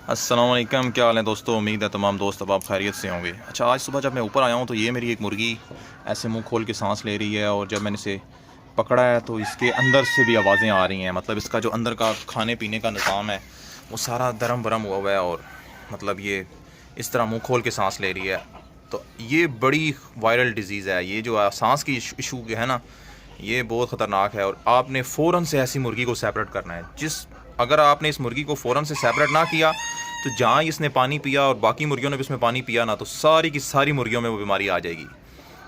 अस्सलाम वालेकुम, क्या हाल है दोस्तों। उम्मीद है तमाम दोस्त अब आप खैरियत से होंगे। अच्छा, आज सुबह जब मैं ऊपर आया हूँ तो ये मेरी एक मुर्गी ऐसे मुंह खोल के सांस ले रही है, और जब मैंने इसे पकड़ा है तो इसके अंदर से भी आवाज़ें आ रही हैं। मतलब इसका जो अंदर का खाने पीने का निज़ाम है वो सारा दरम बरम हुआ है, और मतलब ये इस तरह मुँह खोल के सांस ले रही है। तो ये बड़ी वायरल डिज़ीज़ है। ये जो सांस की इशू है ना, ये बहुत ख़तरनाक है, और आपने फ़ौरन से ऐसी मुर्गी को सेपरेट करना है। अगर आपने इस मुर्गी को फ़ौरन से सेपरेट ना किया तो जहाँ इसने पानी पिया और बाकी मुर्गियों ने भी इसमें पानी पिया ना, तो सारी की सारी मुर्गियों में वो बीमारी आ जाएगी।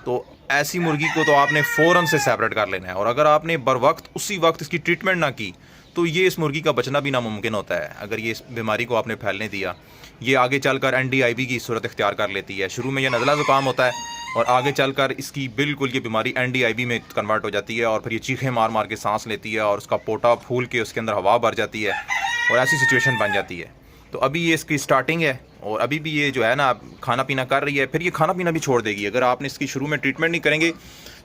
तो ऐसी मुर्गी को तो आपने फ़ौरन से सेपरेट कर लेना है, और अगर आपने बर वक्त उसी वक्त इसकी ट्रीटमेंट ना की तो ये इस मुर्गी का बचना भी नामुमकिन होता है। अगर ये इस बीमारी को आपने फैलने दिया, ये आगे चलकर NDIV की सूरत इख्तियार कर लेती है। शुरू में ये नज़ला ज़ुकाम होता है, और आगे चलकर इसकी बिल्कुल ये बीमारी NDIV में कन्वर्ट हो जाती है, और फिर ये चीखें मार मार के सांस लेती है, और उसका पोटा फूल के उसके अंदर हवा भर जाती है, और ऐसी सिचुएशन बन जाती है। तो अभी ये इसकी स्टार्टिंग है, और अभी भी ये जो है ना खाना पीना कर रही है, फिर ये खाना पीना भी छोड़ देगी। अगर आपने इसकी शुरू में ट्रीटमेंट नहीं करेंगे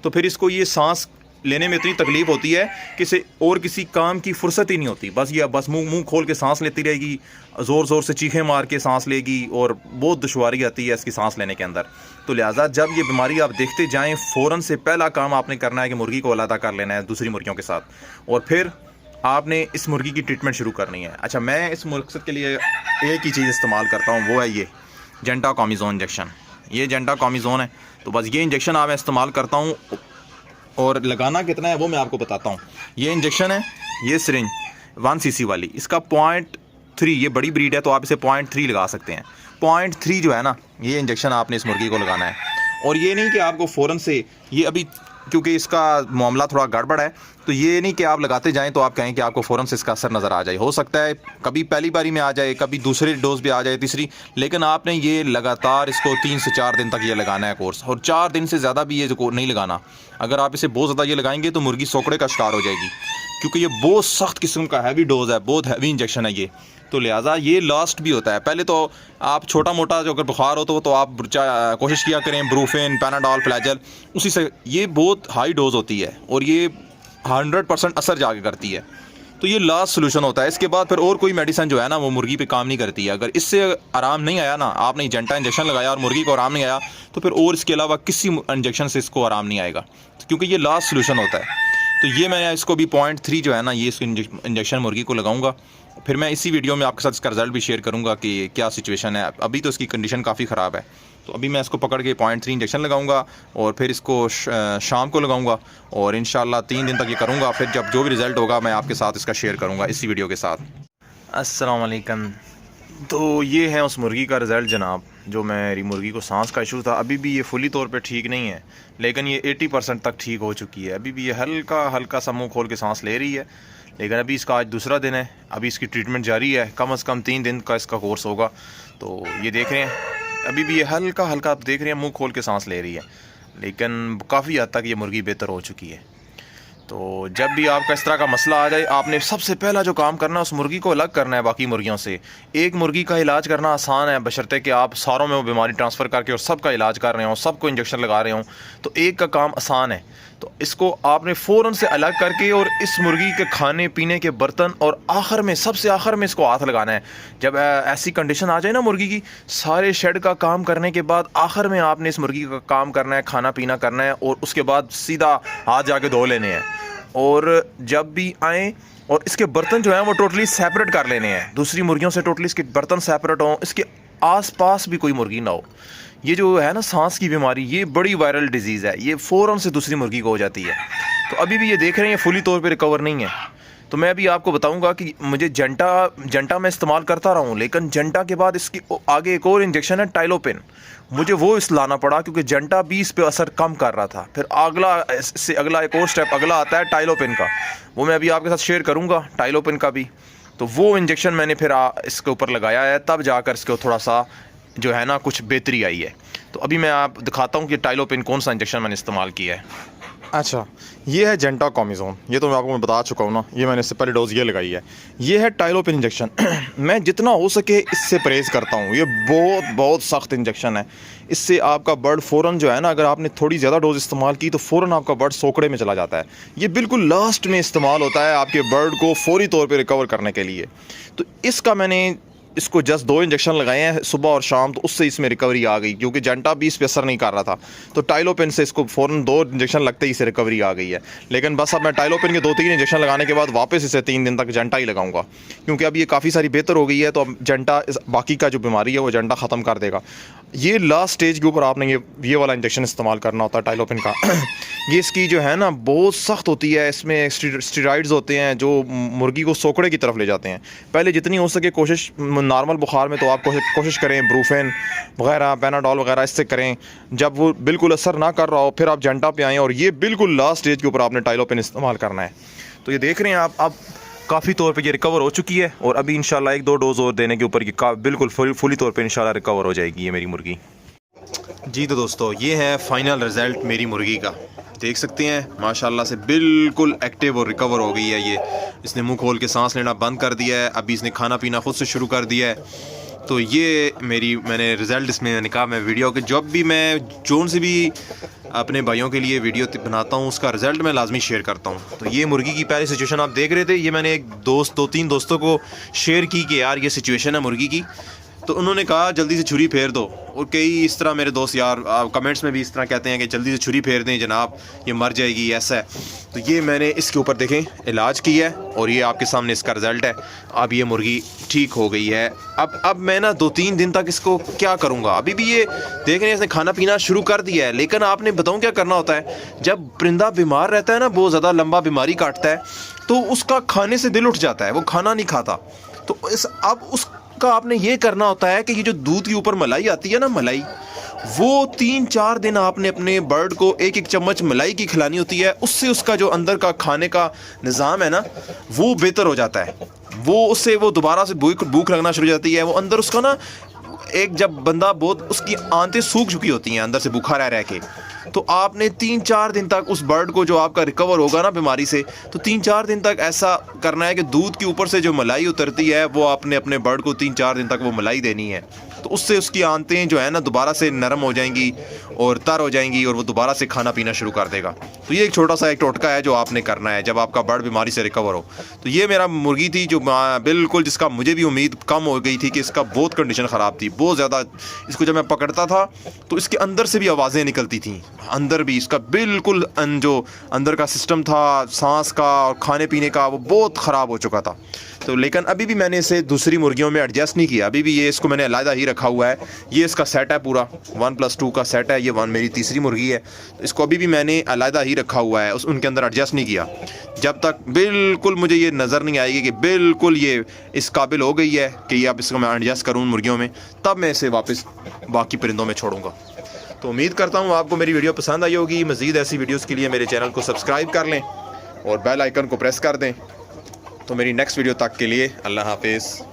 तो फिर इसको ये सांस लेने में इतनी तकलीफ़ होती है कि इसे और किसी काम की फुर्सत ही नहीं होती। बस मुंह खोल के सांस लेती रहेगी, ज़ोर ज़ोर से चीखें मार के सांस लेगी, और बहुत दुश्वारी आती है इसकी सांस लेने के अंदर। तो लिहाजा जब ये बीमारी आप देखते जाएँ, फ़ौरन से पहला काम आपने करना है कि मुर्गी को अलहदा कर लेना है दूसरी मुर्गियों के साथ, और फिर आपने इस मुर्गी की ट्रीटमेंट शुरू करनी है। अच्छा, मैं इस मकसद के लिए एक ही चीज़ इस्तेमाल करता हूँ, वो है ये जेंटाकॉमिज़ोन इंजेक्शन। ये जेंटाकॉमिज़ोन है, तो बस ये इंजेक्शन मैं इस्तेमाल करता हूँ, और लगाना कितना है वो मैं आपको बताता हूँ। ये इंजेक्शन है, ये सिरिंज 1 cc वाली, इसका 0.3, ये बड़ी ब्रीड है तो आप इसे 0.3 लगा सकते हैं। 0.3 जो है ना, ये इंजेक्शन आपने इस मुर्गी को लगाना है। और ये नहीं कि आपको फ़ौरन से, ये अभी क्योंकि इसका मामला थोड़ा गड़बड़ है, तो ये नहीं कि आप लगाते जाएं तो आप कहें कि आपको फ़ौरन से इसका असर नज़र आ जाए। हो सकता है कभी पहली बारी में आ जाए, कभी दूसरी डोज भी आ जाए, तीसरी, लेकिन आपने ये लगातार इसको 3 से 4 दिन तक ये लगाना है कोर्स, और 4 दिन से ज़्यादा भी ये नहीं लगाना। अगर आप इसे बहुत ज़्यादा ये लगाएंगे तो मुर्गी सोकड़े का शिकार हो जाएगी, क्योंकि ये बहुत सख्त किस्म का हैवी डोज है, बहुत हैवी इंजेक्शन है ये। तो लिहाजा ये लास्ट भी होता है। पहले तो आप छोटा मोटा जो अगर बुखार हो तो आप कोशिश किया करें ब्रूफेन, पैनाडॉल, फ्लैजल, उसी से। ये बहुत हाई डोज होती है और ये 100% असर जाके करती है, तो ये लास्ट सोल्यूशन होता है। इसके बाद फिर और कोई मेडिसिन जो है ना वो मुर्गी पे काम नहीं करती है। अगर इससे आराम नहीं आया ना, आपने जेंटा इंजेक्शन लगाया और मुर्गी को आराम नहीं आया, तो फिर और इसके अलावा किसी इंजेक्शन से इसको आराम नहीं आएगा, क्योंकि ये लास्ट सोल्यूशन होता है। तो ये मैं इसको भी 0.3 जो है ना, ये इसको इंजेक्शन मुर्गी को लगाऊंगा। फिर मैं इसी वीडियो में आपके साथ इसका रिज़ल्ट भी शेयर करूंगा कि क्या सिचुएशन है। अभी तो इसकी कंडीशन काफ़ी ख़राब है, तो अभी मैं इसको पकड़ के 0.3 इंजेक्शन लगाऊंगा, और फिर इसको शाम को लगाऊंगा, और इंशाल्लाह 3 दिन तक ये करूंगा। फिर जब जो भी रिज़ल्ट होगा मैं आपके साथ इसका शेयर करूंगा इसी वीडियो के साथ। अस्सलाम वालेकुम। तो ये है उस मुर्गी का रिज़ल्ट जनाब, जो मेरी मुर्गी को सांस का इशू था। अभी भी ये फुली तौर पे ठीक नहीं है, लेकिन ये 80% तक ठीक हो चुकी है। अभी भी ये हल्का हल्का सा मुँह खोल के सांस ले रही है, लेकिन अभी इसका आज दूसरा दिन है। अभी इसकी ट्रीटमेंट जारी है, कम से कम 3 दिन का इसका कोर्स होगा। तो ये देख रहे हैं, अभी भी ये हल्का हल्का आप देख रहे हैं मुँह खोल के सांस ले रही है, लेकिन काफ़ी हद तक ये मुर्गी बेहतर हो चुकी है। तो जब भी आपका इस तरह का मसला आ जाए, आपने सबसे पहला जो काम करना है उस मुर्गी को अलग करना है बाकी मुर्गियों से। एक मुर्गी का इलाज करना आसान है, बशर्ते कि आप सारों में वो बीमारी ट्रांसफ़र करके और सबका इलाज कर रहे हो, सबको इंजेक्शन लगा रहे हो, तो एक का काम आसान है। तो इसको आपने फ़ौरन से अलग करके और इस मुर्गी के खाने पीने के बर्तन, और आखिर में, सबसे आखिर में इसको हाथ लगाना है। जब ऐसी कंडीशन आ जाए ना मुर्गी की, सारे शेड का काम करने के बाद आखिर में आपने इस मुर्गी का काम करना है, खाना पीना करना है, और उसके बाद सीधा हाथ जाके धो लेने हैं। और जब भी आएँ और इसके बर्तन जो हैं वो टोटली सेपरेट कर लेने हैं, दूसरी मुर्गियों से टोटली इसके बर्तन सेपरेट हों, इसके आसपास भी कोई मुर्गी ना हो। ये जो है ना सांस की बीमारी, ये बड़ी वायरल डिजीज़ है, ये फ़ौरन से दूसरी मुर्गी को हो जाती है। तो अभी भी ये देख रहे हैं फुली तौर पे रिकवर नहीं है। तो मैं अभी आपको बताऊंगा कि मुझे जेंटा मैं इस्तेमाल करता रहा हूँ, लेकिन जेंटा के बाद इसकी आगे एक और इंजेक्शन है टाइलोपिन, मुझे वो इस लाना पड़ा, क्योंकि जेंटा भी इस पे असर कम कर रहा था। फिर अगला एक और स्टेप अगला आता है टाइलोपिन का, वो मैं अभी आपके साथ शेयर करूँगा, टाइलोपिन का भी। तो वो इंजेक्शन मैंने फिर इसके ऊपर लगाया है, तब जाकर इसको थोड़ा सा जो है ना कुछ बेहतरी आई है। तो अभी मैं आप दिखाता हूँ कि टाइलोपिन कौन सा इंजेक्शन मैंने इस्तेमाल किया है। अच्छा, ये है जेंटाकॉमिज़ोन, ये तो मैं आपको बता चुका हूँ ना, ये मैंने इससे पहले डोज ये लगाई है। ये है टाइलोपिन इंजेक्शन। मैं जितना हो सके इससे परहेज़ करता हूँ, ये बहुत सख्त इंजेक्शन है। इससे आपका बर्ड फ़ौरन जो है ना, अगर आपने थोड़ी ज़्यादा डोज इस्तेमाल की तो फ़ौरन आपका बर्ड सोकड़े में चला जाता है। ये बिल्कुल लास्ट में इस्तेमाल होता है आपके बर्ड को फौरी तौर पर रिकवर करने के लिए। तो इसका मैंने इसको जस्ट 2 इंजेक्शन लगाए हैं सुबह और शाम, तो उससे इसमें रिकवरी आ गई, क्योंकि जंटा भी इस पर असर नहीं कर रहा था। तो टाइलोपिन से इसको फ़ौरन 2 इंजेक्शन लगते ही इसे रिकवरी आ गई है। लेकिन बस अब मैं टाइलोपिन के 2-3 इंजेक्शन लगाने के बाद वापस इसे 3 दिन तक जंटा ही लगाऊंगा, क्योंकि अब ये काफ़ी सारी बेहतर हो गई है। तो अब जंटा बाकी का जो बीमारी है वो जंटा ख़त्म कर देगा। ये लास्ट स्टेज के ऊपर आपने ये वाला इंजेक्शन इस्तेमाल करना होता है टाइलोपिन का। ये इसकी जो है ना बहुत सख्त होती है, इसमें स्टेरॉइड्स होते हैं जो मुर्गी को सोकड़े की तरफ ले जाते हैं। पहले जितनी हो सके कोशिश, नॉर्मल बुखार में तो आप कोशिश करें ब्रूफेन वगैरह, पैनाडोल वगैरह इससे करें। जब वो बिल्कुल असर ना कर रहा हो फिर आप जंटा पे आएँ, और ये बिल्कुल लास्ट स्टेज के ऊपर आपने टाइलोपिन इस्तेमाल करना है। तो ये देख रहे हैं आप, अब काफ़ी तौर पे ये रिकवर हो चुकी है, और अभी इंशाल्लाह 1-2 डोज और देने के ऊपर ये बिल्कुल फुली तौर पे इंशाल्लाह रिकवर हो जाएगी ये मेरी मुर्गी। जी तो दोस्तों, ये है फाइनल रिज़ल्ट मेरी मुर्गी का। देख सकते हैं माशाल्लाह से बिल्कुल एक्टिव और रिकवर हो गई है ये। इसने मुंह खोल के सांस लेना बंद कर दिया है, अभी इसने खाना पीना खुद से शुरू कर दिया है। तो ये मैंने रिज़ल्ट इसमें मैंने कहा मैं वीडियो के जब भी मैं जोन से भी अपने भाइयों के लिए वीडियो बनाता हूँ उसका रिज़ल्ट मैं लाजमी शेयर करता हूँ। तो ये मुर्गी की पहली सिचुएशन आप देख रहे थे, ये मैंने एक 2-3 दोस्तों को शेयर की कि यार ये सिचुएशन है मुर्गी की। तो उन्होंने कहा जल्दी से छुरी फेर दो, और कई इस तरह मेरे दोस्त यार कमेंट्स में भी इस तरह कहते हैं कि जल्दी से छुरी फेर दें जनाब, ये मर जाएगी, ऐसा है। तो ये मैंने इसके ऊपर देखें इलाज किया है, और ये आपके सामने इसका रिज़ल्ट है। अब ये मुर्गी ठीक हो गई है। अब मैं ना 2-3 दिन तक इसको क्या करूँगा, अभी भी ये देख रहे हैं इसने खाना पीना शुरू कर दिया है। लेकिन आपने बताऊँ क्या करना होता है, जब परिंदा बीमार रहता है ना, बहुत ज़्यादा लंबा बीमारी काटता है, तो उसका खाने से दिल उठ जाता है, वो खाना नहीं खाता। तो अब उसका आपने ये करना होता है कि ये जो दूध के ऊपर मलाई आती है ना, मलाई, वो 3-4 दिन आपने अपने बर्ड को 1-1 चम्मच मलाई की खिलानी होती है। उससे उसका जो अंदर का खाने का निज़ाम है ना वो बेहतर हो जाता है। वो उससे वो दोबारा से भूख लगना शुरू हो जाती है। वो अंदर उसका ना एक जब बंदा बहुत उसकी आंतें सूख चुकी होती हैं अंदर से भूखा रह के, तो आपने 3-4 दिन तक उस बर्ड को जो आपका रिकवर होगा ना बीमारी से, तो 3-4 दिन तक ऐसा करना है कि दूध के ऊपर से जो मलाई उतरती है वो आपने अपने बर्ड को 3-4 दिन तक वो मलाई देनी है। तो उससे उसकी आंतें जो है ना दोबारा से नरम हो जाएंगी और तर हो जाएंगी, और वो दोबारा से खाना पीना शुरू कर देगा। तो ये एक छोटा सा एक टोटका है जो आपने करना है जब आपका बर्ड बीमारी से रिकवर हो। तो ये मेरा मुर्गी थी जो बिल्कुल, जिसका मुझे भी उम्मीद कम हो गई थी कि इसका बहुत कंडीशन ख़राब थी, बहुत ज़्यादा। इसको जब मैं पकड़ता था तो इसके अंदर से भी आवाज़ें निकलती थीं, अंदर भी इसका बिल्कुल जो अंदर का सिस्टम था सांस का और खाने पीने का वो बहुत ख़राब हो चुका था। तो लेकिन अभी भी मैंने इसे दूसरी मुर्गियों में एडजस्ट नहीं किया, अभी भी ये इसको मैंने अलग ही रखा हुआ है। ये इसका सेट है पूरा 1+2 का सेट है, ये मेरी तीसरी मुर्गी है। तो इसको अभी भी मैंने अलग ही रखा हुआ है, उनके अंदर एडजस्ट नहीं किया। जब तक बिल्कुल मुझे ये नज़र नहीं आएगी कि बिल्कुल ये इस काबिल हो गई है कि ये अब इसको मैं एडजस्ट करूँ मुर्गियों में, तब मैं इसे वापस बाकी परिंदों में छोड़ूंगा। तो उम्मीद करता हूँ आपको मेरी वीडियो पसंद आई होगी। मज़ीद ऐसी वीडियोज़ के लिए मेरे चैनल को सब्सक्राइब कर लें और बेल आइकन को प्रेस कर दें। तो मेरी नेक्स्ट वीडियो तक के लिए अल्लाह हाफिज़।